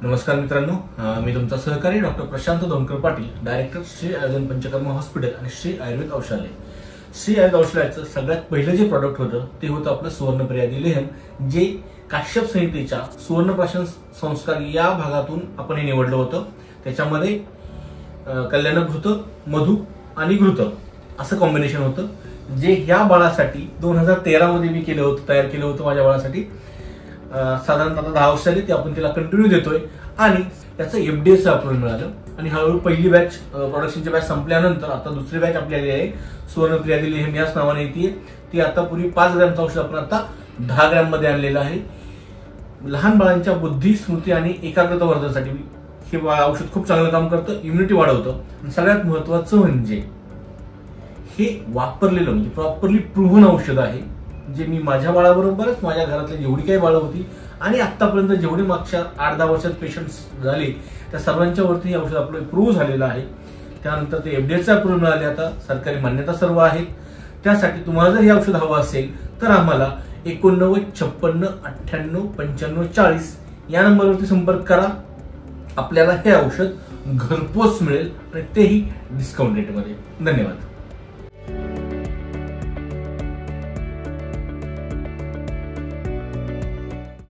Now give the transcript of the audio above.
नमस्कार मित्रांनो, मी तुमचा सहकारी doctor Prashant Donkar Patil, director Shri Ayurved Panchakarma hospital आणि श्री आयुर्वेद औषधालय. श्री आयुर्वेद औषधालयाचं सगळ्यात पहिलं जे प्रॉडक्ट होतं ते होतं आपलं सुवर्णप्रियादी लेहम, जे काश्यप संहितेच्या सुवर्णप्राशन संस्कार या भागातून आपण हे निवडलं होतं. त्याच्यामध्ये कल्याणघृत, मधु आणि घृत असं कॉम्बिनेशन होतं, जे ह्या बाळासाठी 2013 मध्ये मी तयार केलं होतं माझ्या बाळासाठी. साधारणतः 10 वर्ष झाली ते आपण तिला कंटिन्यू देतोय आणि त्याचं एफडीएचं अप्रूव्हल मिळालं आणि हळूहळू पहिली बॅच प्रोडक्शनची बॅच संपल्यानंतर आता दुसरी बॅच आपल्याला आहे सुवर्णप्रियादी लेहम याच नावाने येते. ती आता पूर्वी 5 ग्रॅमचं औषध आपण आता 10 ग्रॅम मध्ये आणलेलं आहे. लहान बाळांच्या बुद्धी, स्मृती आणि एकाग्रता वर्धनासाठी हे औषध खूप चांगलं काम करतं, इम्युनिटी वाढवतं. आणि सगळ्यात महत्वाचं म्हणजे हे वापरलेलं म्हणजे प्रॉपरली प्रूव्हन औषध आहे, जे मी माझ्या बाळाबरोबरच माझ्या घरातली जेवढी काही बाळं होती आणि आतापर्यंत जेवढी मागच्या 8-10 वर्षात पेशंट झाले त्या सर्वांच्या वरती हे औषध आपलं प्रूव्ह झालेलं आहे. त्यानंतर ते एफडीएचं अप्रूव्हल मिळाले, आता सरकारी मान्यता सर्व आहेत. त्यासाठी तुम्हाला जर हे औषध हवं असेल तर आम्हाला 89 56 98 95 40 या नंबरवरती संपर्क करा. आपल्याला हे औषध घरपोच मिळेल आणि तेही डिस्काउंट रेटमध्ये. धन्यवाद.